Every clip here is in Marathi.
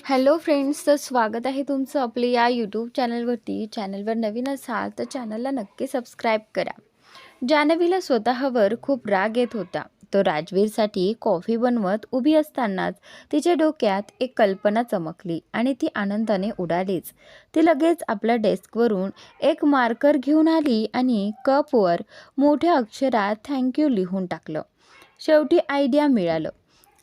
हॅलो फ्रेंड्स, तर स्वागत आहे तुमचं आपल्या या यूट्यूब चॅनलवरती. चॅनलवर नवीन असाल तर चॅनलला नक्की सबस्क्राईब करा. जान्हवीला स्वतःवर खूप राग येत होता. तो राजवीरसाठी कॉफी बनवत उभी असतानाच तिच्या डोक्यात एक कल्पना चमकली आणि ती आनंदाने उडालीच. ती लगेच आपल्या डेस्कवरून एक मार्कर घेऊन आली आणि कपवर मोठ्या अक्षरात थँक्यू लिहून टाकलं. शेवटी आयडिया मिळालं.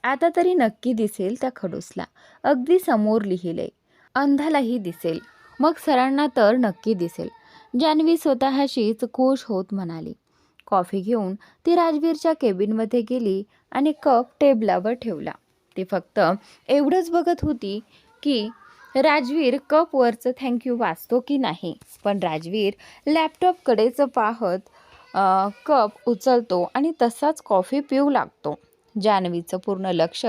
आता तरी नक्की दिसेल त्या खडूसला. अगदी समोर लिहिले, अंधालाही दिसेल, मग सरांना तर नक्की दिसेल. जान्हवी स्वतःशीच खुश होत म्हणाली. कॉफी घेऊन ती राजवीरच्या केबिनमध्ये गेली आणि कप टेबलावर ठेवला. ती फक्त एवढंच बघत होती की राजवीर कपवरचं थँक्यू वाचतो की नाही. पण राजवीर लॅपटॉपकडेच पाहत कप उचलतो आणि तसाच कॉफी पिऊ लागतो. जान्हवीचं पूर्ण लक्ष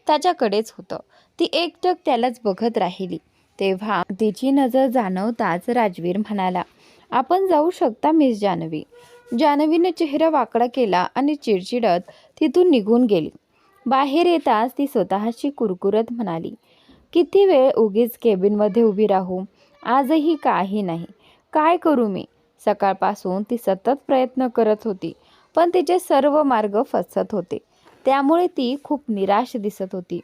त्याच्याकडेच होतं. ती एकटक त्यालाच बघत राहिली. तेव्हा तिची नजर जाणवताच राजवीर म्हणाला, आपण जाऊ शकता मिस जान्हवी. जान्हवीने चेहरा वाकडा केला आणि चिडचिडत तिथून निघून गेली. बाहेर येताच ती स्वतःशी कुरकुरत म्हणाली, किती वेळ उगीच केबिनमध्ये उभी राहू. आजही काही नाही. काय करू मी. सकाळपासून ती सतत प्रयत्न करत होती, पण तिचे सर्व मार्ग फसत होते. त्यामुळे ती खूप निराश दिसत होती.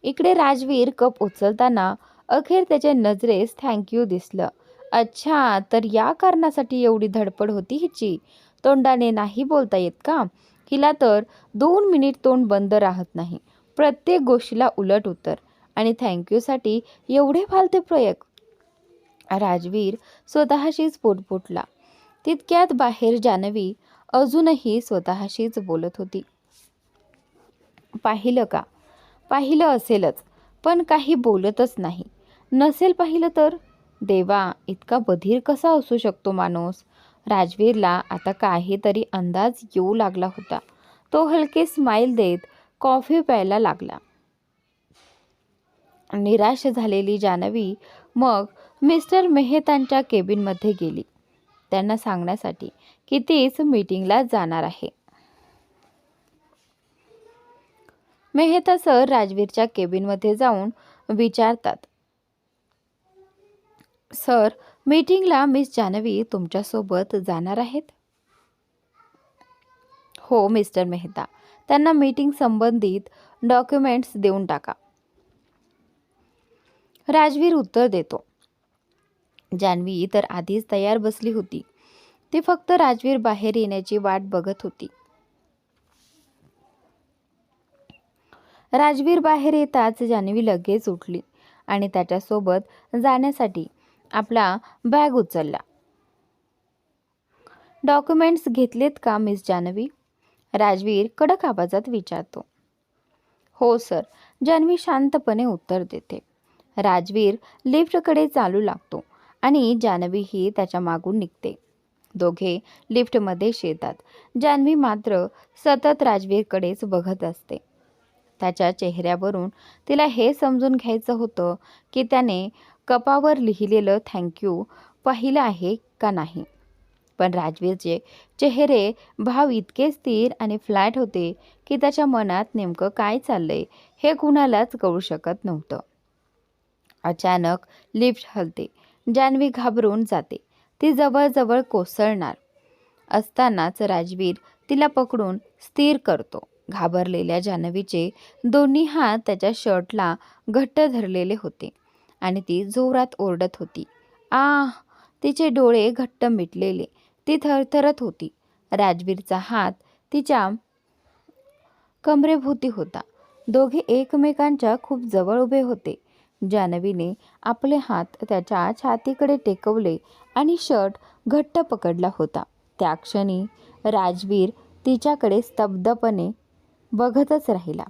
इकडे राजवीर कप उचलताना अखेर त्याच्या नजरेस थँक्यू दिसलं. अच्छा, तर या कारणासाठी एवढी धडपड होती हिची. तोंडाने नाही बोलता येत का. हिला तर 2 मिनिट तोंड बंद राहत नाही. प्रत्येक गोष्टीला उलट उत्तर आणि थँक्यूसाठी एवढे फालते प्रयोग. राजवीर स्वतःशीच पोटपुटला. तितक्यात बाहेर जान्हवी अजूनही स्वतःशीच बोलत होती. पाहिलं का. पाहिलं असेलच, पण काही बोलतच नाही. नसेल पाहिलं तर. देवा, इतका बधीर कसा असू शकतो माणूस. राजवीरला आता काहीतरी अंदाज येऊ लागला होता. तो हलके स्माईल देत कॉफी प्यायला लागला. निराश झालेली जान्हवी मग मिस्टर मेहतांच्या केबिनमध्ये गेली, त्यांना सांगण्यासाठी की तीच मीटिंगला जाणार आहे. मेहता सर राजवीरच्या केबिनमध्ये जाऊन विचारतात, सर, मीटिंगला मिस जान्हवी तुमच्यासोबत जाणार आहेत. हो मिस्टर मेहता, त्यांना मीटिंग संबंधित डॉक्युमेंट्स देऊन टाका. राजवीर उत्तर देतो. जान्हवी तर आधीच तयार बसली होती. ती फक्त राजवीर बाहेर येण्याची वाट बघत होती. राजवीर बाहेर येताच जान्हवी लगेच उठली आणि त्याच्यासोबत जाण्यासाठी आपला बॅग उचलला. डॉक्युमेंट्स घेतलेत का मिस जान्हवी. राजवीर कडक आवाजात विचारतो. हो सर, जान्हवी शांतपणे उत्तर देते. राजवीर लिफ्टकडे चालू लागतो आणि जान्हवीही त्याच्या मागून निघते. दोघे लिफ्टमध्ये शिरतात. जान्हवी मात्र सतत राजवीरकडेच बघत असते. त्याच्या चेहऱ्यावरून तिला हे समजून घ्यायचं होतं की त्याने कपावर लिहिलेलं थँक्यू पाहिलं आहे का नाही. पण राजवीरचे चेहरे भाव इतके स्थिर आणि फ्लॅट होते की त्याच्या मनात नेमकं काय चाललंय हे कुणालाच कळू शकत नव्हतं. अचानक लिफ्ट हलते. जान्हवी घाबरून जाते. ती जवळजवळ कोसळणार असतानाच राजवीर तिला पकडून स्थिर करतो. घाबरलेल्या जान्हवीचे दोन्ही हात त्याच्या शर्टला घट्ट धरलेले होते आणि ती जोरात ओरडत होती. आह. तिचे डोळे घट्ट मिटलेले. ती थरथरत होती. राजवीरचा हात तिच्या कमरेभोवती होता. दोघे एकमेकांच्या खूप जवळ उभे होते. जान्हवीने आपले हात त्याच्या छातीकडे टेकवले आणि शर्ट घट्ट पकडला होता. त्या क्षणी राजवीर तिच्याकडे स्तब्धपणे बघतच राहिला.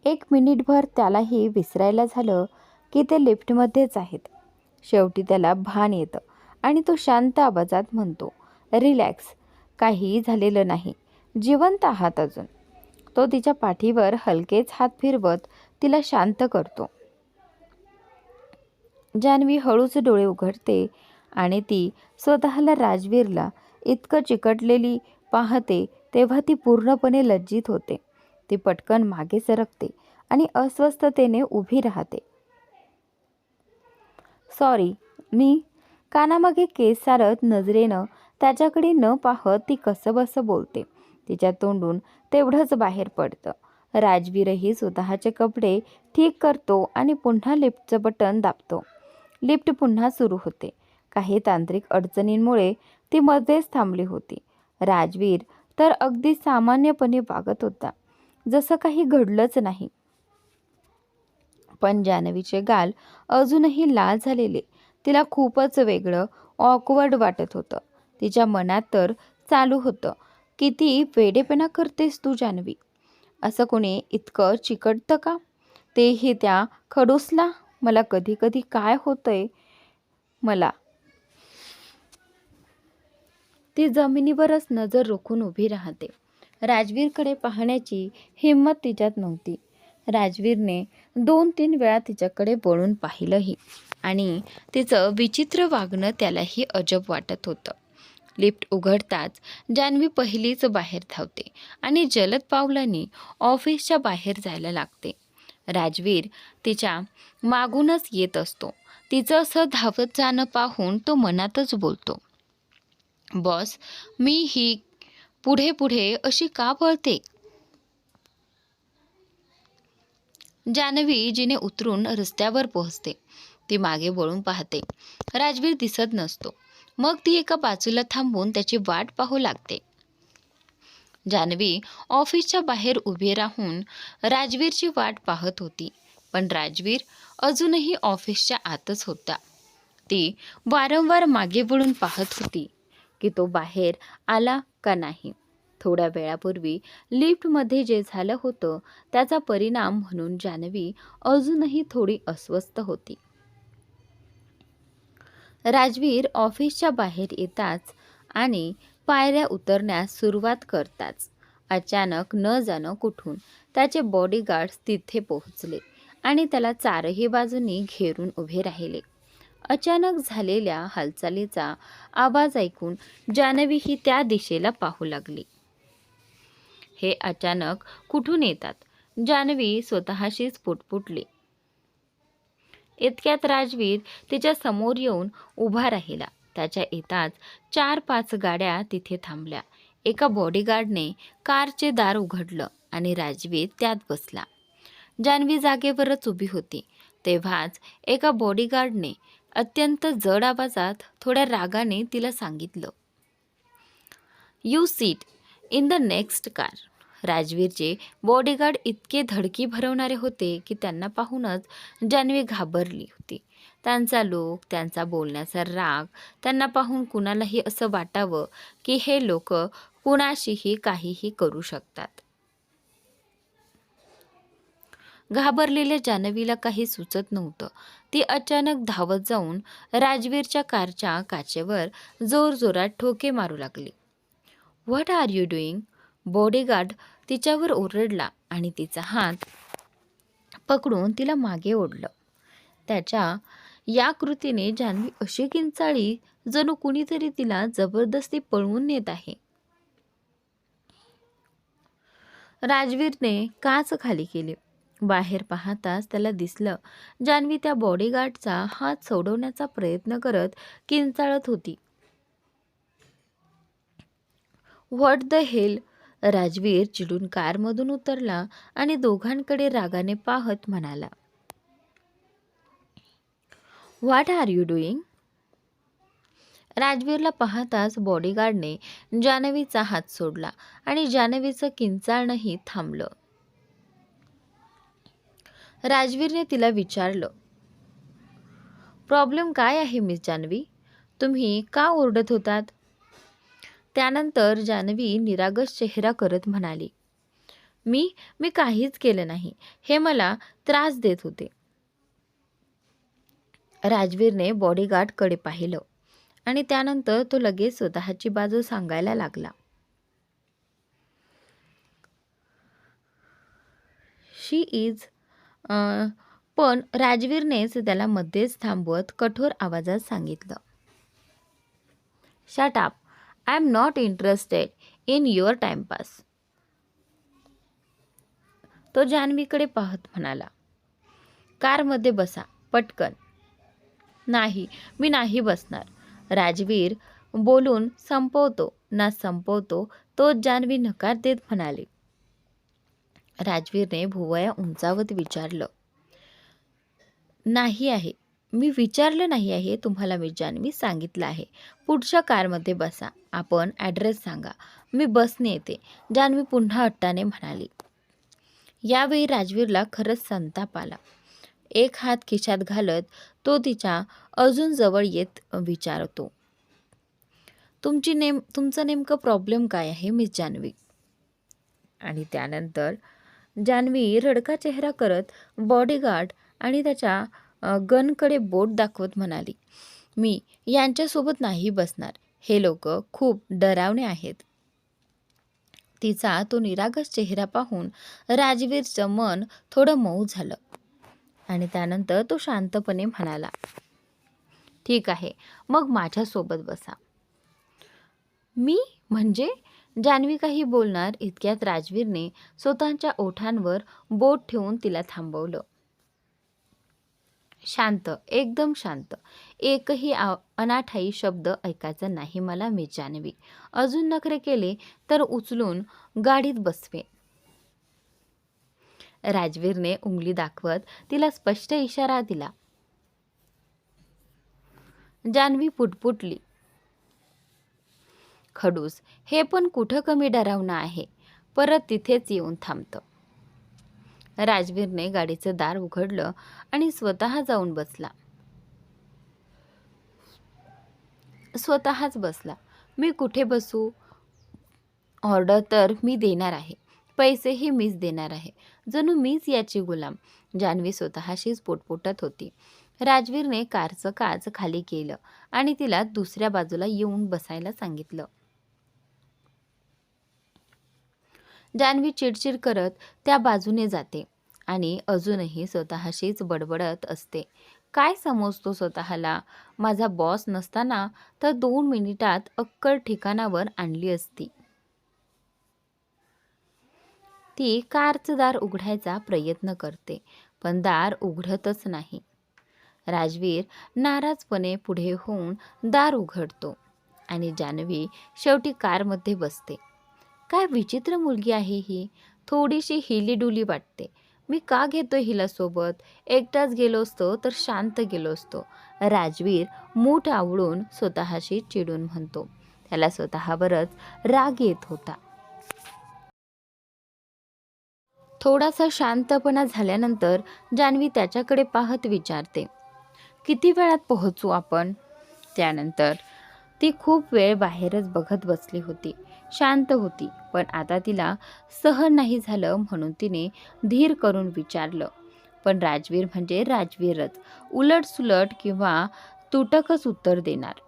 1 मिनिटभर त्यालाही विसरायला झालं की ते लिफ्टमध्येच आहेत. शेवटी त्याला भान येतं आणि तो शांत आवाजात म्हणतो, रिलॅक्स, काही झालेलं नाही, जिवंत आहात अजून. तो तिच्या पाठीवर हलकेच हात फिरवत तिला शांत करतो. जान्हवी हळूच डोळे उघडते आणि ती स्वतःला राजवीरला इतकं चिकटलेली पाहते तेव्हा ती पूर्णपणे लज्जित होते. ती पटकन मागे सरकते आणि अस्वस्थतेने उभी राहते. सॉरी मी. कानामागे केस सारत नजरेनं त्याच्याकडे न पाहत ती कसंबसं बोलते. तिच्या तोंडून तेवढंच बाहेर पडतं. राजवीरही स्वतःचे कपडे ठीक करतो आणि पुन्हा लिफ्टचं बटन दाबतो. लिफ्ट पुन्हा सुरू होते. काही तांत्रिक अडचणींमुळे ती मध्येच थांबली होती. राजवीर तर अगदी सामान्यपणे वागत होता, जसं काही घडलंच नाही. पण जान्हवीचे गाल अजूनही लाल झालेले तिला खूपच वेगळं ऑकवर्ड वाटत होतं. तिच्या मनात तर चालू होतं, किती वेडेपणा करतेस तू जान्हवी. असं कोणी इतकं चिकटतं का, तेही त्या खडूसला. मला कधी कधी काय होतंय मला. ती जमिनीवरच नजर रोखून उभी राहते. राजवीरकडे पाहण्याची हिंमत तिच्यात नव्हती. राजवीरने 2-3 वेळा तिच्याकडे वळून पाहिलंही आणि तिचं विचित्र वागणं त्यालाही अजब वाटत होतं. लिफ्ट उघडताच जान्हवी पहिलीच बाहेर धावते आणि जलद पावलांनी ऑफिसच्या बाहेर जायला लागते. राजवीर तिच्या मागूनच येत असतो. तिचं असं धावत जाणं पाहून तो मनातच बोलतो, बॉस, मी ही पुढे पुढे अशी का पळते. जान्हवी जिने उतरून रस्त्यावर पोहोचते. ती मागे वळून पाहते. राजवीर दिसत नसतो. मग ती एका बाजूला थांबून त्याची वाट पाहू लागते. जान्हवी ऑफिसच्या बाहेर उभी राहून राजवीरची वाट पाहत होती. पण राजवीर अजूनही ऑफिसच्या आतच होता. ती वारंवार मागे वळून पाहत होती की तो बाहेर आला का नाही. थोड्या वेळापूर्वी लिफ्टमध्ये जे झालं होतं त्याचा परिणाम म्हणून जान्हवी अजूनही थोडी अस्वस्थ होती. राजवीर ऑफिसच्या बाहेर येताच आणि पायऱ्या उतरण्यास सुरुवात करताच अचानक न जाणं कुठून त्याचे बॉडीगार्ड्स तिथे पोहोचले आणि त्याला चारही बाजूंनी घेरून उभे राहिले. अचानक झालेल्या हालचालीचा आवाज ऐकून जान्हवी ही त्या दिशेला पाहू लागली. हे अचानक कुठून येतात, जान्हवी स्वतःशीच पुटपुटली. इतक्यात राजवीर तिच्या समोर येऊन उभा राहिला. त्याच्या येताच 4-5 गाड्या तिथे थांबल्या. एका बॉडीगार्डने कारचे दार उघडलं आणि राजवीर त्यात बसला. जान्हवी जागेवरच उभी होती. तेव्हाच एका बॉडीगार्डने अत्यंत जड आवाजात थोड्या रागाने तिला सांगितलं, you sit in the next car. राजवीरचे बॉडीगार्ड इतके धडकी भरवणारे होते की त्यांना पाहूनच जान्हवी घाबरली होती. त्यांचा लोक, त्यांचा बोलण्याचा राग, त्यांना पाहून कुणालाही असं वाटावं की हे लोक कुणाशीही काहीही करू शकतात. घाबरलेल्या जान्हवीला काही सुचत नव्हतं. ती अचानक धावत जाऊन राजवीरच्या कारच्या काचेवर जोरजोरात ठोके मारू लागली. What are you doing. Bodyguard तिच्यावर ओरडला आणि तिचा हात पकडून तिला मागे ओढलं. त्याच्या या कृतीने जान्हवी अशी किंचाळली जणू कुणीतरी तिला जबरदस्ती पळवून नेत आहे. राजवीरने काच खाली केली. बाहेर पाहताच त्याला दिसलं जान्हवी त्या बॉडीगार्डचा हात सोडवण्याचा प्रयत्न करत किंचाळत होती. What the hell. राजवीर चिडून कारमधून उतरला आणि दोघांकडे रागाने पाहत म्हणाला, व्हॉट आर यू डुईंग. राजवीरला पाहताच बॉडीगार्डने जान्हवीचा हात सोडला आणि जान्हवीचं किंचाळणंही थांबलं. राजवीरने तिला विचारलं, प्रॉब्लेम काय आहे मिस जान्हवी. तुम्ही का ओरडत होतात. त्यानंतर जान्हवी निरागस चेहरा करत म्हणाली, मी काहीच केलं नाही. हे मला त्रास देत होते. राजवीरने बॉडीगार्डकडे पाहिलं आणि त्यानंतर तो लगेच स्वतःची बाजू सांगायला लागला. शी इज. पण राजवीरनेच त्याला मध्येच थांबवत कठोर आवाजात सांगितलं, shut up. I am not interested in your timepass. तो जान्हवीकडे पाहत म्हणाला, कारमध्ये बसा पटकन. नाही, मी नाही बसणार. राजवीर बोलून संपवतो ना संपवतो तो जान्हवी नकार देत म्हणाले. राजवीरने भुवया उंचावत विचारलं. नाही आहे. मी विचारलं नाही आहे तुम्हाला, मी जान्हवी सांगितलं आहे. पुढच्या कारमध्ये बसा. आपण ॲड्रेस सांगा. मी बसने येते. जान्हवी पुन्हा हट्टाने म्हणाली. यावेळी राजवीरला खरंच संताप आला. एक हात खिशात घालत तो तिच्या अजून जवळ येत विचारतो. तुमचं नेमकं प्रॉब्लेम काय आहे मिस जान्हवी? आणि त्यानंतर जान्हवी रडका चेहरा करत बॉडीगार्ड आणि त्याच्या गनकडे बोट दाखवत म्हणाली, मी यांच्यासोबत नाही बसणार. हे लोक खूप डरावणे आहेत. तिचा तो निरागस चेहरा पाहून राजवीरचं मन थोडं मऊ झालं आणि त्यानंतर तो शांतपणे म्हणाला, ठीक आहे, मग माझ्यासोबत बसा. मी म्हणजे? जान्हवी काही बोलणार इतक्यात राजवीरने स्वतःच्या ओठांवर बोट ठेवून तिला थांबवलं. शांत, एकदम शांत. एकही अनाठाई शब्द ऐकायचा नाही मला मिस जान्हवी. अजून नखरे केले तर उचलून गाडीत बसवे. राजवीरने उंगली दाखवत तिला स्पष्ट इशारा दिला. जान्हवी पुटपुटली. खडूस, हे पण कुठं कमी डरावणं आहे. परत तिथेच येऊन थांबतं. राजवीरने गाडीचं दार उघडलं आणि स्वतः जाऊन बसला. स्वतःच बसला. मी कुठे बसू? ऑर्डर तर मी देणार आहे. पैसेही मीच देणार आहे. जणू मीच याची गुलाम. जान्हवी स्वतःशीच पोटपोटत होती. राजवीरने कारचं काच खाली केलं आणि तिला दुसऱ्या बाजूला येऊन बसायला सांगितलं. जान्हवी चिडचिड करत त्या बाजूने जाते आणि अजूनही स्वतःशीच बडबडत असते. काय समजतो स्वतःला? माझा बॉस नसताना तर 2 मिनिटात अक्कल ठिकाणावर आणली असती. ती कारचं दार उघडायचा प्रयत्न करते, पण दार उघडतच नाही. राजवीर नाराजपणे पुढे होऊन दार उघडतो आणि जान्हवी शेवटी कारमध्ये बसते. काय विचित्र मुलगी आहे ही. थोडीशी हिलीडुली वाटते. मी का घेतोय हिला सोबत? एकटाच गेलो असतो तर शांत गेलो असतो. राजवीर मूठ आवळून स्वतःशी चिडून म्हणतो. त्याला स्वतःवरच राग येत होता. थोडासा शांतपणा झाल्यानंतर जान्हवी त्याच्याकडे पाहत विचारते, किती वेळात पोहोचू आपण? त्यानंतर ती खूप वेळ बाहेरच बघत बसली होती. शांत होती, पण आता तिला सहन नाही झालं म्हणून तिने धीर करून विचारलं. पण राजवीर म्हणजे राजवीरच, उलटसुलट किंवा तुटकच उत्तर देणार.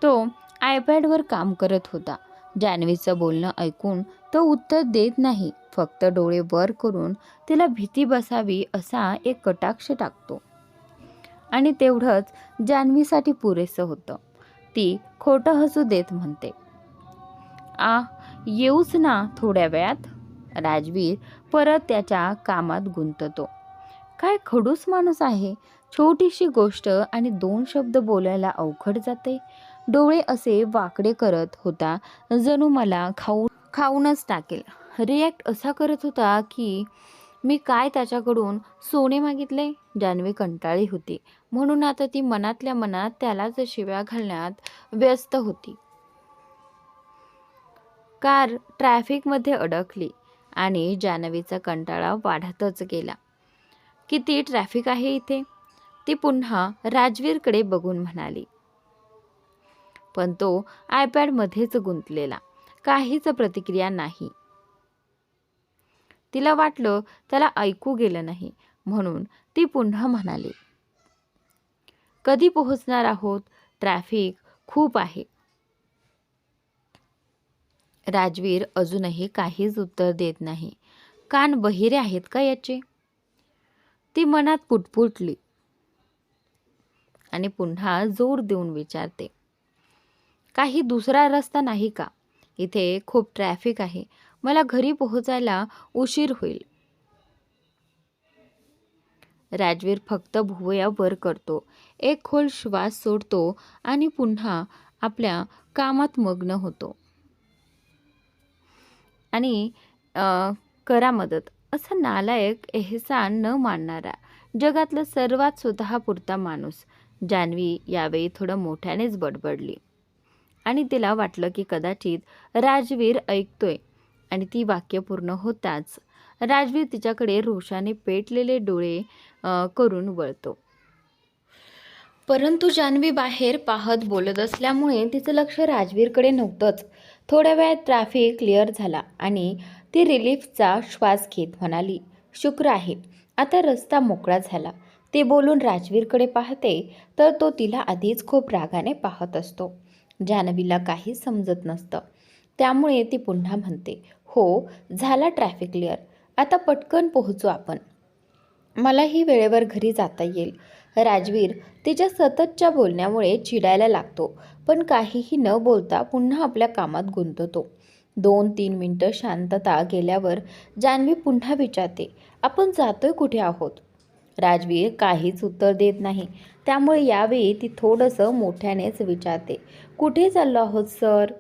तो आयपॅडवर काम करत होता. जान्हवीचं बोलणं ऐकून तो उत्तर देत नाही, फक्त डोळे वर करून तिला भीती बसावी असा एक कटाक्ष टाकतो. आणि तेवढंच जान्हवीसाठी पुरेसं होतं. ती खोटं हसू देत म्हणते, येऊच ना थोड्या वेळात. राजवीर परत त्याच्या कामात गुंततो. काय खडूस माणूस आहे. छोटीशी गोष्ट आणि 2 शब्द बोलायला अवघड जाते. डोळे असे वाकडे करत होता जणू मला खाऊनच टाकेल. रिॲक्ट असा करत होता की मी काय त्याच्याकडून सोने मागितले? जान्हवी कंटाळली होती म्हणून आता ती मनातल्या मनात त्यालाच शिव्या घालण्यात व्यस्त होती. कार ट्रॅफिकमध्ये अडकली आणि जान्हवीचा कंटाळा वाढतच गेला. किती ट्रॅफिक आहे इथे? ती पुन्हा राजवीरकडे बघून म्हणाली. पण तो आयपॅडमध्येच गुंतलेला. काहीच प्रतिक्रिया नाही. तिला वाटलं त्याला ऐकू गेलं नाही म्हणून ती पुन्हा म्हणाली, कधी पोहोचणार आहोत? ट्रॅफिक खूप आहे. राजवीर अजूनही काहीच उत्तर देत नाही. कान बहिरे आहेत का याचे? ती मनात पुटपुटली आणि पुन्हा जोर देऊन विचारते, काही दुसरा रस्ता नाही का? इथे खूप ट्रॅफिक आहे. मला घरी पोहोचायला उशीर होईल. राजवीर फक्त भुवया वर करतो, एक खोल श्वास सोडतो आणि पुन्हा आपल्या कामात मग्न होतो. आणि करा मदत असा नालायक एहसान न मानणारा जगातला सर्वात स्वतःपुरता माणूस. जान्हवी यावेळी थोडं मोठ्यानेच बडबडली आणि तिला वाटलं की कदाचित राजवीर ऐकतोय. आणि ती वाक्य पूर्ण होताच राजवीर तिच्याकडे रोषाने पेटलेले डोळे करून वळतो. परंतु जान्हवी बाहेर पाहत बोलत असल्यामुळे तिचं लक्ष राजवीरकडे नव्हतंच. थोड्या वेळात ट्रॅफिक क्लिअर झाला आणि ती रिलीफचा श्वास घेत म्हणाली, शुक्र आहे, आता रस्ता मोकळा झाला. ते बोलून राजवीरकडे पाहते तर तो तिला आधीच खूप रागाने पाहत असतो. जान्हवीला काहीच समजत नसतं. त्यामुळे ती पुन्हा म्हणते, हो झाला ट्रॅफिक क्लिअर, आता पटकन पोहोचू आपण. मलाही वेळेवर घरी जाता येईल. राजवीर तिच्या सततच्या बोलण्यामुळे चिडायला लागतो, पण काहीही न बोलता पुन्हा आपल्या कामात गुंततो. 2-3 मिनिटं शांतता गेल्यावर जान्हवी पुन्हा विचारते, आपण जातोय कुठे आहोत? राजवीर काहीच उत्तर देत नाही. त्यामुळे यावेळी ती थोडंसं मोठ्यानेच विचारते, कुठे चाललो आहोत सर?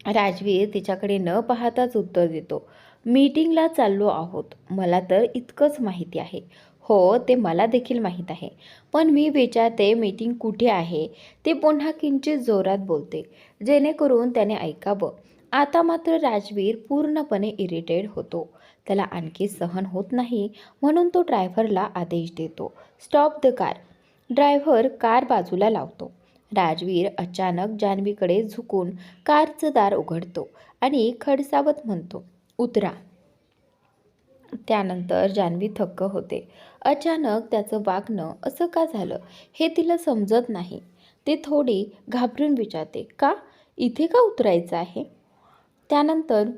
राजवीर तिच्याकडे न पाहताच उत्तर देतो, मीटिंगला चाललो आहोत. मला तर इतकंच माहिती आहे. हो ते मला देखील माहीत आहे, पण मी विचारते मीटिंग कुठे आहे. ते पुन्हा किंचित जोरात बोलते जेणेकरून त्याने ऐकावं. आता मात्र राजवीर पूर्णपणे इरिटेट होतो. त्याला आणखी सहन होत नाही म्हणून तो ड्रायव्हरला आदेश देतो, stop the car. Driver car बाजूला लावतो. राजवीर अचानक जान्हवीकडे झुकून कारचं दार उघडतो आणि खडसावत म्हणतो, उतरा. त्यानंतर जान्हवी थक्क होते. अचानक त्याचं वागणं असं का झालं हे तिला समजत नाही. ती थोडी घाबरून विचारते, का? इथे का उतरायचं आहे? त्यानंतर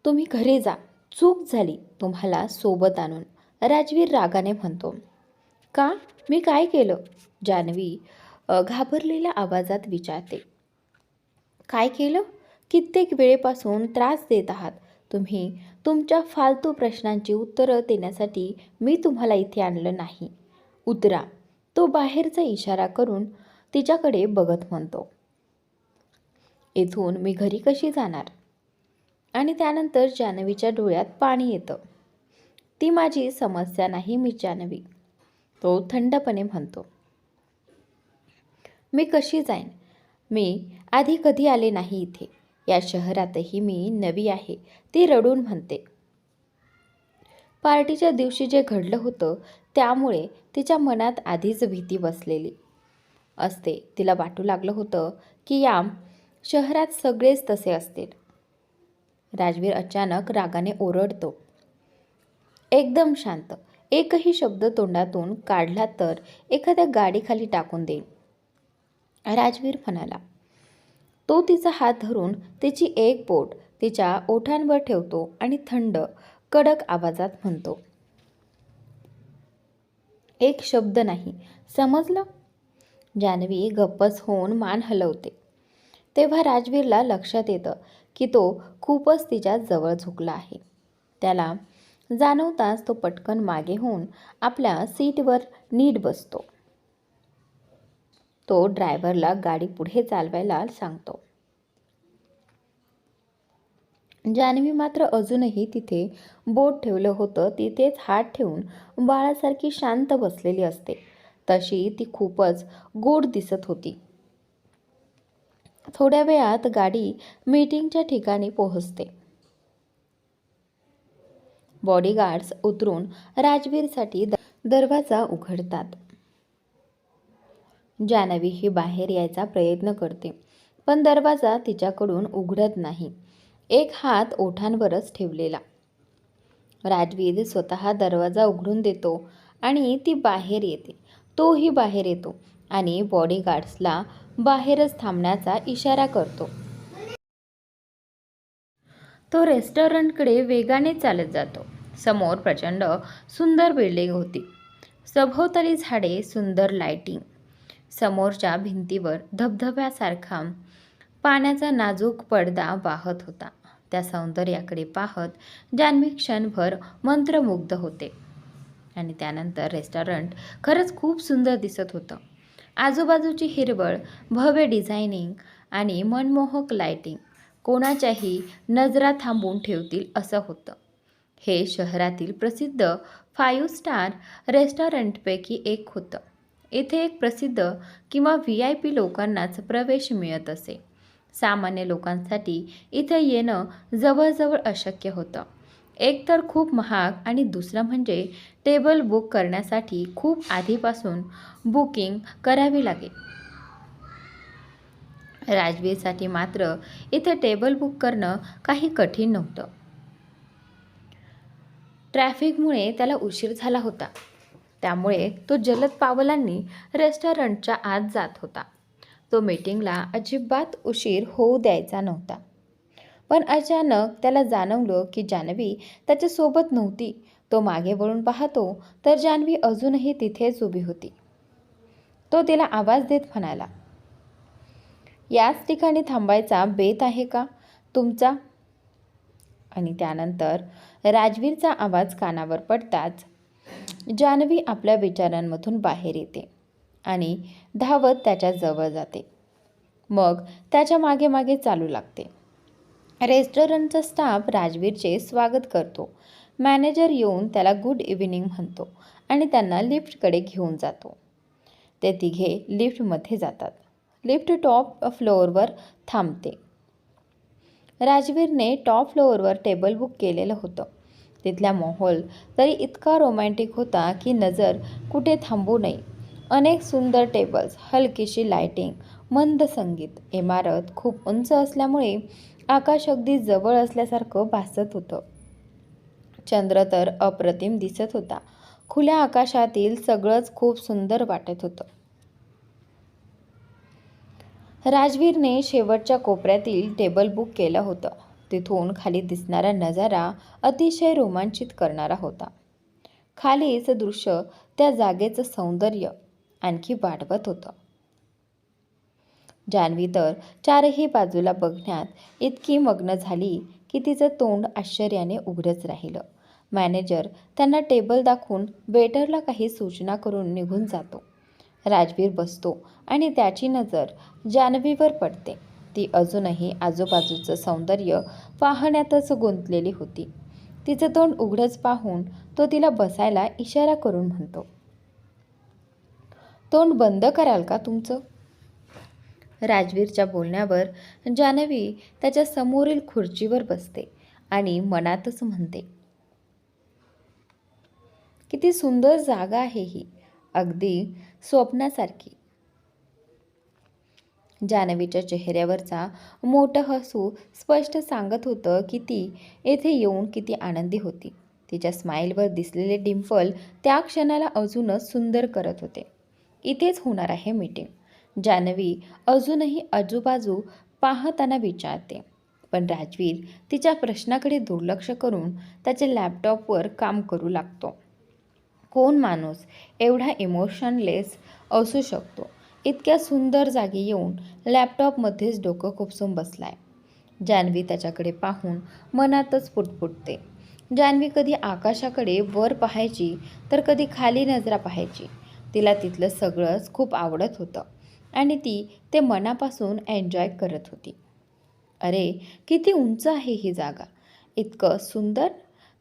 तुम्ही घरी जा, चूक झाली तुम्हाला सोबत आणून, राजवीर रागाने म्हणतो. का? मी काय केलं? जान्हवी घाबरलेल्या आवाजात विचारते. काय केलं? कित्येक वेळेपासून त्रास देत आहात तुम्ही. तुमच्या फालतू प्रश्नांची उत्तरं देण्यासाठी मी तुम्हाला इथे आणलं नाही. उतरा. तो बाहेरचा इशारा करून तिच्याकडे बघत म्हणतो. इथून मी घरी कशी जाणार? आणि त्यानंतर जान्हवीच्या डोळ्यात पाणी येतं. ती माझी समस्या नाही मिस जान्हवी, तो थंडपणे म्हणतो. मी कशी जाईन? मी आधी कधी आले नाही इथे. या शहरातही मी नवी आहे, ती रडून म्हणते. पार्टीच्या दिवशी जे घडलं होतं त्यामुळे तिच्या मनात आधीच भीती बसलेली असते. तिला वाटू लागलं होतं की या शहरात सगळेच तसे असतील. राजवीर अचानक रागाने ओरडतो, एकदम शांत. एकही शब्द तोंडातून काढला तर एखाद्या गाडीखाली टाकून देईन. राजवीर म्हणाला. तो तिचा हात धरून तिची एक बोट तिच्या ओठांवर ठेवतो आणि थंड कडक आवाजात म्हणतो, एक शब्द नाही, समजलं? जान्हवी गप्पच होऊन मान हलवते. तेव्हा राजवीरला लक्षात येतं की तो खूपच तिच्या जवळ झुकला आहे. त्याला जाणवताच तो पटकन मागे होऊन आपल्या सीटवर नीट बसतो. तो ड्रायव्हरला गाडी पुढे चालवायला सांगतो. जान्हवी मात्र अजूनही तिथे बोट ठेवलं होतं तिथेच हात ठेवून बाळासारखी शांत बसलेली असते. तशी ती खूपच गोड दिसत होती. थोड्या वेळात गाडी मीटिंगच्या ठिकाणी पोहोचते. बॉडीगार्ड्स उतरून राजवीरसाठी दरवाजा उघडतात. जान्हवी ही बाहेर यायचा प्रयत्न करते, पण दरवाजा तिच्याकडून उघडत नाही, एक हात ओठांवरच ठेवलेला. राजवीर स्वतः दरवाजा उघडून देतो आणि ती बाहेर येते. तोही बाहेर येतो आणि बॉडीगार्ड्सला बाहेरच थांबण्याचा इशारा करतो. तो रेस्टॉरंटकडे वेगाने चालत जातो. समोर प्रचंड सुंदर बिल्डिंग होती. सभोवताली झाडे, सुंदर लाइटिंग. समोरच्या भिंतीवर धबधब्यासारखा पाण्याचा नाजूक पडदा वाहत होता. त्या सौंदर्याकडे पाहत जान्हवी क्षणभर मंत्रमुग्ध होते. आणि त्यानंतर रेस्टॉरंट खरंच खूप सुंदर दिसत होतं. आजूबाजूची हिरवळ, भव्य डिझायनिंग आणि मनमोहक लाइटिंग कोणाच्याही नजरा थांबवून ठेवतील असं होतं. हे शहरातील प्रसिद्ध 5 स्टार रेस्टॉरंटपैकी एक होतं. येथे एक प्रसिद्ध किंवा VIP लोकांनाच प्रवेश मिळत असे. सामान्य लोकांसाठी इथे येणं जवळजवळ अशक्य होतं. एक तर खूप महाग आणि दुसरं म्हणजे टेबल बुक करण्यासाठी खूप आधीपासून बुकिंग करावी लागेल. राजवीरसाठी मात्र इथे टेबल बुक करणं काही कठीण नव्हतं. ट्रॅफिकमुळे त्याला उशीर झाला होता. त्यामुळे तो जलद पावलांनी रेस्टॉरंटच्या आत जात होता. तो मीटिंगला अजिबात उशीर होऊ द्यायचा नव्हता. पण अचानक त्याला जाणवलं की जान्हवी त्याच्यासोबत नव्हती. तो मागे वळून पाहतो तर जान्हवी अजूनही तिथेच उभी होती. तो तिला आवाज देत म्हणाला, याच ठिकाणी थांबायचा बेत आहे का तुमचा? आणि त्यानंतर राजवीरचा आवाज कानावर पडताच जान्हवी आपल्या विचारांमधून बाहेर येते आणि धावत त्याच्या जवळ जाते. मग त्याच्या मागे मागे चालू लागते. रेस्टॉरंटचा स्टाफ राजवीरचे स्वागत करतो. मॅनेजर येऊन त्याला गुड इव्हिनिंग म्हणतो आणि त्यांना लिफ्टकडे घेऊन जातो. ते तिघे लिफ्टमध्ये जातात. लिफ्ट टॉप फ्लोअरवर थांबते. राजवीरने टॉप फ्लोअरवर टेबल बुक केलेलं होतं. तिथला माहोल तरी इतका रोमॅन्टिक होता की नजर कुठे थांबू नये. अनेक सुंदर टेबल्स, हलकीशी लाइटिंग, मंद संगीत. इमारत खूप उंच असल्यामुळे आकाश अगदी जवळ असल्यासारखं भासत होतं. चंद्र तर अप्रतिम दिसत होता. खुल्या आकाशातील सगळंच खूप सुंदर वाटत होतं. राजवीरने शेवटच्या कोपऱ्यातील टेबल बुक केलं होतं. तिथून खाली दिसणारा नजारा अतिशय रोमांचित करणारा होता. खालीच दृश्य त्या जागेचं सौंदर्य आणखी वाढवत होतं. जान्हवी तर चारही बाजूला बघण्यात इतकी मग्न झाली की तिचं तोंड आश्चर्याने उघडच राहिलं. मॅनेजर त्यांना टेबल दाखवून वेटरला काही सूचना करून निघून जातो. राजवीर बसतो आणि त्याची नजर जान्हवीवर पडते. ती अजूनही आजूबाजूचं सौंदर्य पाहण्यातच गुंतलेली होती. तिचं तोंड उघडच पाहून तो तिला बसायला इशारा करून म्हणतो, तोंड बंद कराल का तुमचं? राजवीरच्या बोलण्यावर जान्हवी त्याच्या समोरील खुर्चीवर बसते आणि मनातच म्हणते, किती सुंदर जागा आहे ही, अगदी स्वप्नासारखी. जान्हवीच्या चेहऱ्यावरचा मोठं हसू स्पष्ट सांगत होतं की ती येथे येऊन किती आनंदी होती. तिच्या स्माईलवर दिसलेले डिंपल त्या क्षणाला अजूनच सुंदर करत होते. इथेच होणार आहे मीटिंग. जान्हवी अजूनही आजूबाजू पाहताना विचारते. पण राजवीर तिच्या प्रश्नाकडे दुर्लक्ष करून त्याच्या लॅपटॉपवर काम करू लागतो. कोण माणूस एवढा इमोशनलेस असू शकतो? इतक्या सुंदर जागी येऊन लॅपटॉपमध्येच डोकं खुपसून बसलाय. जान्हवी त्याच्याकडे पाहून मनातच पुटपुटते. जान्हवी कधी आकाशाकडे वर पाहायची तर कधी खाली नजरा पाहायची. तिला तिथलं सगळंच खूप आवडत होतं आणि ती ते मनापासून एन्जॉय करत होती. अरे, किती उंच आहे ही जागा, इतकं सुंदर.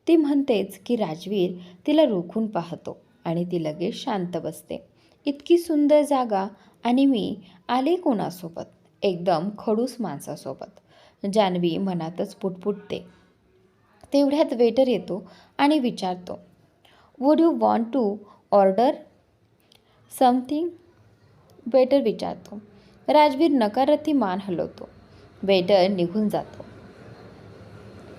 ती म्हणतेच की राजवीर तिला रोखून पाहतो आणि ती लगेच शांत बसते. इतकी सुंदर जागा आणि मी आले कोणासोबत? एकदम खडूस माणसासोबत. जान्हवी मनातच पुटपुटते. तेवढ्यात वेटर येतो आणि विचारतो, would you want to order something? Waiter विचारतो. राजवीर नकारार्थी मान हलवतो. वेटर निघून जातो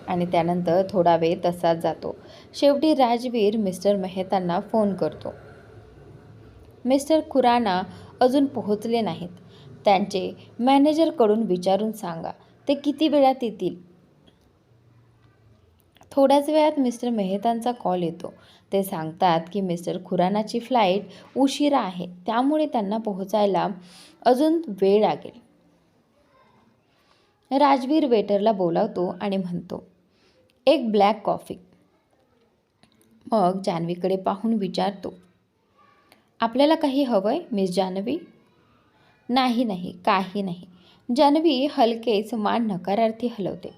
आणि त्यानंतर थोडा वेळ तसाच जातो. शेवटी राजवीर मिस्टर मेहतांना फोन करतो. मिस्टर खुराना अजून पोहोचले नाहीत. त्यांचे मॅनेजरकडून विचारून सांगा ते किती वेळात येतील. थोड्याच वेळात मिस्टर मेहतांचा कॉल येतो. ते सांगतात की मिस्टर खुरानाची फ्लाईट उशिरा आहे, त्यामुळे त्यांना पोहोचायला अजून वेळ लागेल. राजवीर वेटरला बोलावतो आणि म्हणतो, एक ब्लॅक कॉफी. मग जान्हवीकडे पाहून विचारतो, आपल्याला काही हवंय मिस जान्हवी? नाही नाही, काही नाही. जान्हवी हलकेच मान नकारार्थी हलवते.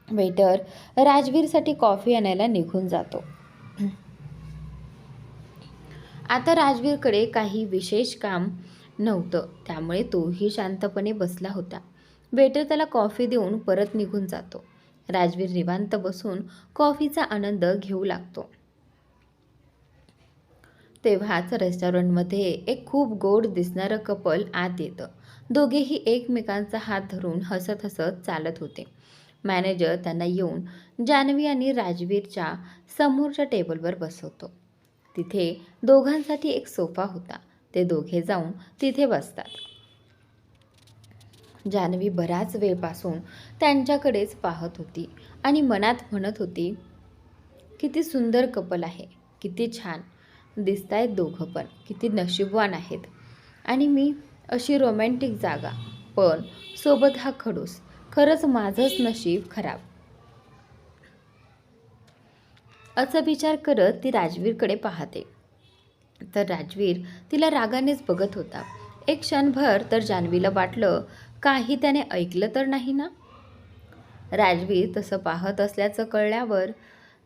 वेटर राजवीरसाठी कॉफी आणायला निघून जातो. आता राजवीरकडे काही विशेष काम नव्हतं, त्यामुळे तोही शांतपणे बसला होता. वेटर त्याला कॉफी देऊन परत निघून जातो. राजवीर निवांत बसून कॉफीचा आनंद घेऊ लागतो. तेव्हाच रेस्टॉरंटमध्ये एक खूप गोड दिसणारं कपल आत येतं. दोघेही एकमेकांचा हात धरून हसत हसत चालत होते. मॅनेजर त्यांना येऊन जान्हवी आणि राजवीरच्या समोरच्या टेबलवर बसवतो. तिथे दोघांसाठी एक सोफा होता. ते दोघे जाऊन तिथे बसतात. जान्हवी बराच वेळपासून त्यांच्याकडेच पाहत होती आणि मनात म्हणत होती, किती सुंदर कपल आहे, किती छान दिसतायत दोघं पण, किती नशीबवान आहेत. आणि मी अशी रोमॅन्टिक जागा, पण सोबत हा खडूस. खरंच माझंच नशीब खराब. असा विचार करत ती राजवीरकडे पाहते. तर राजवीर तिला रागानेच बघत होता. एक क्षणभर तर जान्हवीला वाटलं, काही त्याने ऐकलं तर नाही ना. राजवीर तसं पाहत असल्याचं कळल्यावर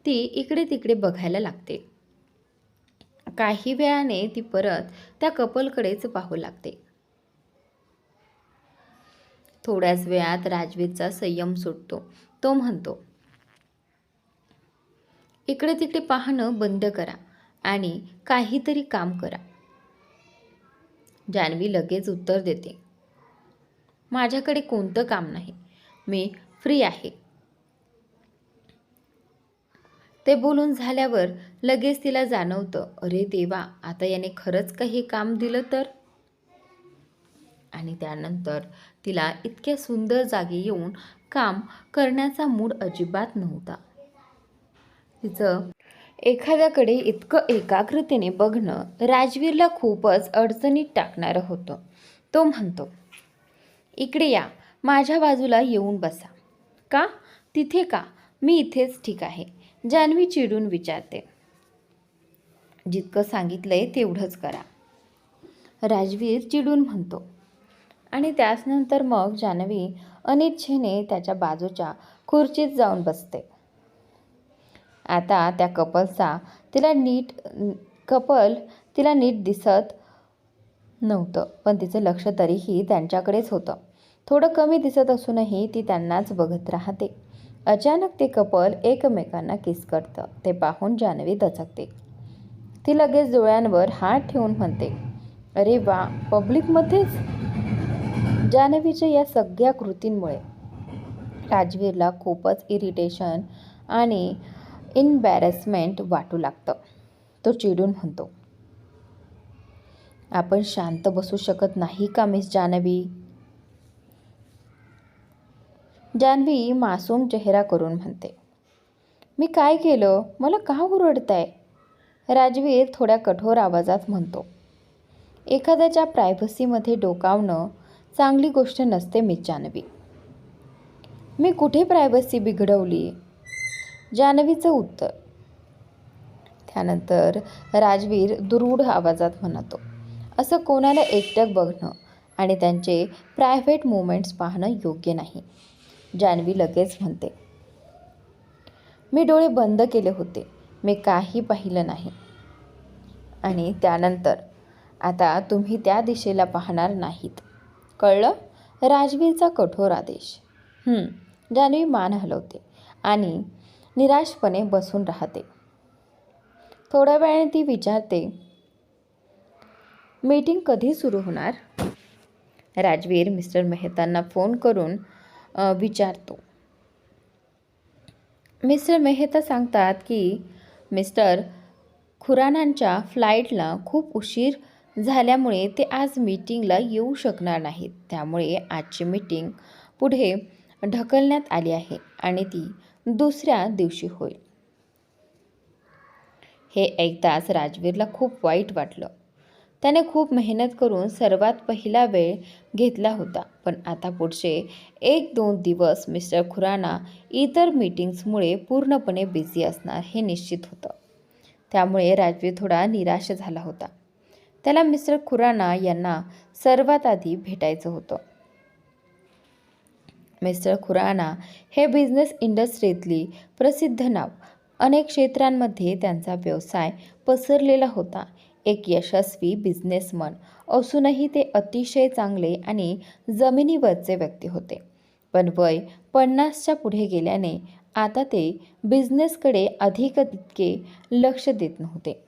ती इकडे तिकडे बघायला लागते. काही वेळाने ती परत त्या कपलकडेच पाहू लागते. थोड्याच वेळात राजवीरचा संयम सुटतो. तो म्हणतो, इकडे तिकडे पाहणं बंद करा आणि काहीतरी काम करा. जान्हवी लगेच उत्तर देते, माझ्याकडे कोणतं काम नाही, मी फ्री आहे. ते बोलून झाल्यावर लगेच तिला जाणवतं, अरे देवा, आता याने खरंच काही काम दिलं तर. आणि त्यानंतर तिला इतक्या सुंदर जागी येऊन काम करण्याचा मूड अजिबात नव्हता. तिचं एखाद्याकडे इतकं एकाग्रतेने बघणं राजवीरला खूपच अडचणीत टाकणारं होतं. तो म्हणतो, इकडे या, माझ्या बाजूला येऊन बसा. का? तिथे का? मी इथेच ठीक आहे. जान्हवी चिडून विचारते. जितकं सांगितलंय तेवढंच करा, राजवीर चिडून म्हणतो. आणि त्यानंतर मग जान्हवी अनिच्छेने त्याच्या बाजूच्या खुर्चीत जाऊन बसते. आता त्या कपल तिला नीट दिसत नव्हतं, पण तिचं लक्ष तरीही त्यांच्याकडेच होतं. थोडं कमी दिसत असूनही ती त्यांनाच बघत राहते. अचानक ते कपल एकमेकांना किस करतं. ते पाहून जान्हवी दचकते. ती लगेच डोळ्यांवर हात ठेवून म्हणते, अरे वा, पब्लिकमध्येच. जान्हवीच्या या सगळ्या कृतींमुळे राजवीरला खूपच इरिटेशन आणि इम्बॅरेसमेंट वाटू लागतं. तो चिडून म्हणतो, आपण शांत बसू शकत नाही का मिस जान्हवी? जान्हवी मासूम चेहरा करून म्हणते, मी काय केलं? मला का ओरडताय? राजवीर थोड्या कठोर आवाजात म्हणतो, एखाद्याच्या प्रायव्हसीमध्ये डोकावणं चांगली गोष्ट नसते मिस जान्हवी. मी कुठे प्रायव्हसी बिघडवली? जान्हवीचं उत्तर. त्यानंतर राजवीर दुरूढ आवाजात म्हणतो, असं कोणाला एकटक बघणं आणि त्यांचे प्रायव्हेट मोमेंट्स पाहणं योग्य नाही. जान्हवी लगेच म्हणते, मी डोळे बंद केले होते, मी काही पाहिलं नाही. आणि त्यानंतर आता तुम्ही त्या दिशेला पाहणार नाहीत, कळलं? राजवीरचा कठोर आदेश. जान्हवी मान हलवते आणि निराशपणे बसून राहते. थोड्या वेळाने ती विचारते, मीटिंग कधी सुरू होणार? राजवीर मिस्टर मेहतांना फोन करून विचारतो. मिस्टर मेहता सांगतात की मिस्टर खुरानांच्या फ्लाईटला खूप उशीर झाल्यामुळे ते आज मीटिंगला येऊ शकणार नाहीत. त्यामुळे आजची मीटिंग पुढे ढकलण्यात आली आहे आणि ती दुसऱ्या दिवशी होईल. हे ऐकताच राजवीरला खूप वाईट वाटलं. त्याने खूप मेहनत करून सर्वात पहिला वेळ घेतला होता, पण आता पुढचे 1-2 दिवस मिस्टर खुराना इतर मीटिंग्समुळे पूर्णपणे बिझी असणार हे निश्चित होतं. त्यामुळे राजवीर थोडा निराश झाला होता. त्याला मिस्टर खुराना यांना सर्वात आधी भेटायचं होतं. मिस्टर खुराना हे बिझनेस इंडस्ट्रीतली प्रसिद्ध नाव. अनेक क्षेत्रांमध्ये त्यांचा व्यवसाय पसरलेला होता. एक यशस्वी बिझनेसमन असूनही ते अतिशय चांगले आणि जमिनीवरचे व्यक्ती होते. पण वय 50च्या पुढे गेल्याने आता ते बिझनेसकडे अधिक तितके लक्ष देत नव्हते.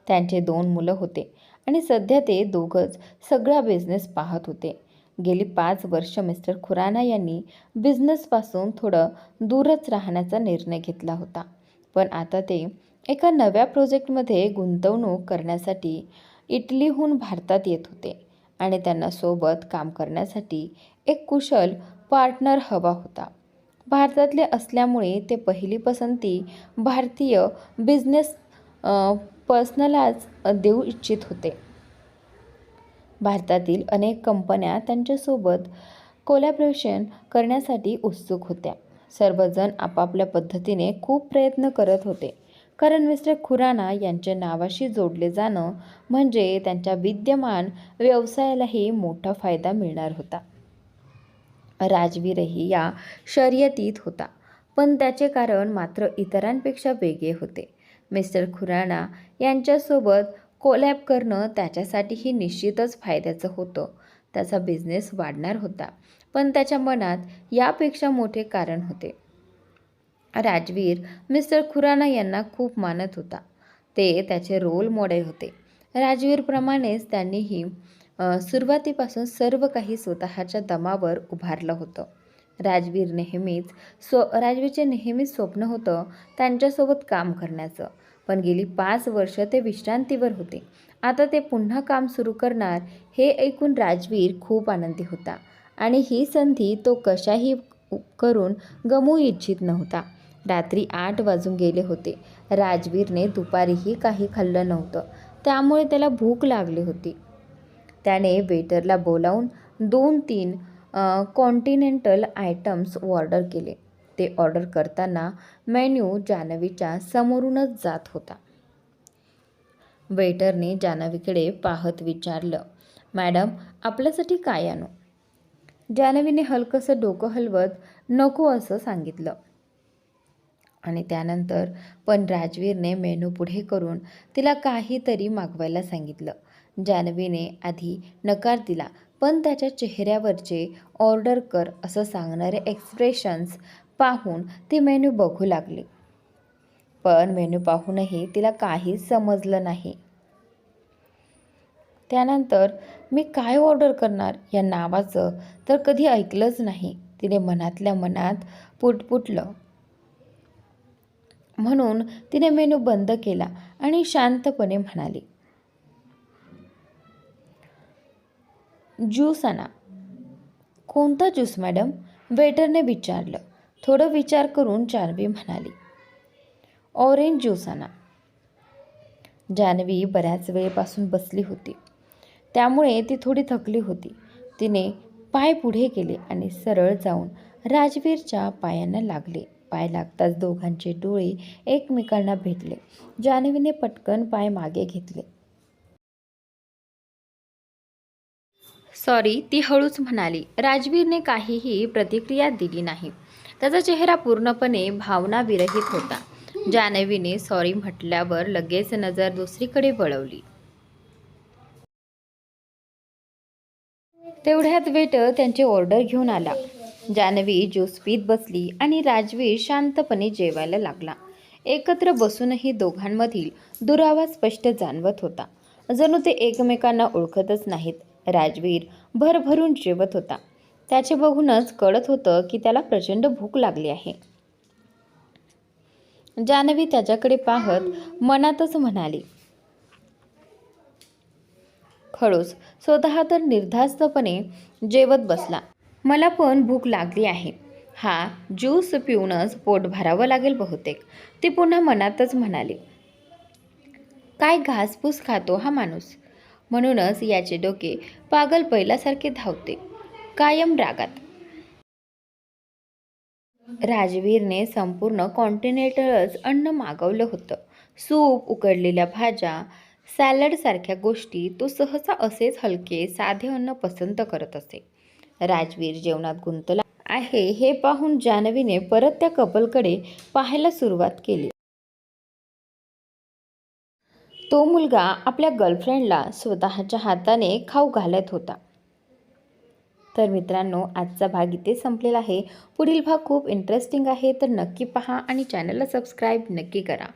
त्यांचे 2 मुलं होते आणि सध्या ते दोघंच सगळा बिझनेस पाहत होते. गेली 5 वर्ष मिस्टर खुराना यांनी बिझनेसपासून थोडं दूरच राहण्याचा निर्णय घेतला होता. पण आता ते एका नव्या प्रोजेक्टमध्ये गुंतवणूक करण्यासाठी इटलीहून भारतात येत होते आणि त्यांना सोबत काम करण्यासाठी एक कुशल पार्टनर हवा होता. भारतातले असल्यामुळे ते पहिली पसंती भारतीय बिझनेस पर्सनलाच देऊ इच्छित होते. भारतातील अनेक कंपन्या त्यांच्यासोबत कोलॅबोरेशन करण्यासाठी उत्सुक होत्या. सर्वजण आपापल्या पद्धतीने खूप प्रयत्न करत होते, कारण मिस्टर खुराना यांच्या नावाशी जोडले जाणं म्हणजे त्यांच्या विद्यमान व्यवसायालाही मोठा फायदा मिळणार होता. राजवीरही या शर्यतीत होता, पण त्याचे कारण मात्र इतरांपेक्षा वेगळे होते. मिस्टर खुराना यांच्यासोबत कोलॅब करणं त्याच्यासाठीही निश्चितच फायद्याचं होतं. त्याचा बिझनेस वाढणार होता, पण त्याच्या मनात यापेक्षा मोठे कारण होते. राजवीर मिस्टर खुराना यांना खूप मानत होता. ते त्याचे रोल मॉडेल होते. राजवीरप्रमाणेच त्यांनीही सुरुवातीपासून सर्व काही स्वतःच्या दमावर उभारलं होतं. राजवीरचे नेहमीच स्वप्न होतं त्यांच्यासोबत काम करण्याचं, पण गेली 5 वर्ष ते विश्रांतीवर होते. आता ते पुन्हा काम सुरू करणार हे ऐकून राजवीर खूप आनंदी होता आणि ही संधी तो कशाही करून गमवू इच्छित नव्हता. रात्री 8 वाजून गेले होते. राजवीरने दुपारीही काही खाल्लं नव्हतं, त्यामुळे त्याला भूक लागली होती. त्याने वेटरला बोलावून 2-3 कॉन्टिनेंटल आयटम्स ऑर्डर केले. ते ऑर्डर करताना मेन्यू जान्हवीच्या समोरूनच जात होता. वेटरने जान्हवीकडे पाहत विचारलं, "मॅडम, आपल्यासाठी काय आणू?" जान्हवीने हलकंसं डोकं हलवत नको असं सांगितलं. आणि त्यानंतर पण राजवीरने मेनू पुढे करून तिला काहीतरी मागवायला सांगितलं. जान्हवीने आधी नकार दिला, पण त्याच्या चेहऱ्यावरचे ऑर्डर कर असं सांगणारे एक्सप्रेशन्स पाहून ती मेनू बघू लागली. पण मेनू पाहूनही तिला काहीच समजलं नाही. त्यानंतर मी काय ऑर्डर करणार या नावाचं तर कधी ऐकलंच नाही, तिने मनातल्या मनात पुटपुटलं. म्हणून तिने मेनू बंद केला आणि शांतपणे म्हणाली, "ज्यूस आणा." "कोणता ज्यूस मॅडम?" वेटरने विचारलं. थोडं विचार करून जान्हवी म्हणाली, "ऑरेंज ज्यूस आणा." जान्हवी बऱ्याच वेळेपासून बसली होती, त्यामुळे ती थोडी थकली होती. तिने पाय पुढे केले आणि सरळ जाऊन राजवीरच्या पायांना लागले. पाय लागताच दोघांचे डोळे एकमेकांना भेटले. जान्हवीने पटकन पाय मागे घेतले. "सॉरी," ती हळूच म्हणाली. राजवीरने काहीही प्रतिक्रिया दिली नाही. त्याचा चेहरा पूर्णपणे भावनाविरहित होता. जान्हवीने सॉरी म्हटल्यावर लगेच नजर दुसरीकडे वळवली. तेवढ्यात वेटर त्यांची ऑर्डर घेऊन आला. जान्हवी ज्यूस पीत बसली आणि राजवीर शांतपणे जेवायला लागला. एकत्र बसूनही दोघांमधील दुरावा स्पष्ट जाणवत होता, जणू ते एकमेकांना ओळखतच नाहीत. राजवीर भरभरून जेवत होता. त्याचे बघूनच कळत होतं की त्याला प्रचंड भूक लागली आहे. जान्हवी त्याच्याकडे पाहत मनातच म्हणाली, खडूस स्वतः तर निर्धास्तपणे जेवत बसला. "मला पण भूक लागली आहे. हा ज्यूस पिऊनच पोट भरावं लागेल बहुतेक," ती पुन्हा मनातच म्हणाली. काय घासपूस खातो हा माणूस. म्हणूनच याचे डोके पागल बैलासारखे धावते, कायम रागात. राजवीरने संपूर्ण कॉन्टिनेंटलच अन्न मागवलं होतं. सूप, उकडलेल्या भाज्या, सॅलडसारख्या गोष्टी. तो सहसा असेच हलके साधे अन्न पसंत करत असे. राजवीर जेवणात गुंतला आहे हे पाहून जान्हवीने परत त्या कपलकडे पाहायला सुरुवात केली. तो मुलगा आपल्या गर्लफ्रेंडला स्वतःच्या हाताने खाऊ घालत होता. तर मित्रांनो, आजचा भाग इथे संपलेला आहे. पुढील भाग खूप इंटरेस्टिंग आहे, तर नक्की पहा आणि चॅनलला सबस्क्राईब नक्की करा.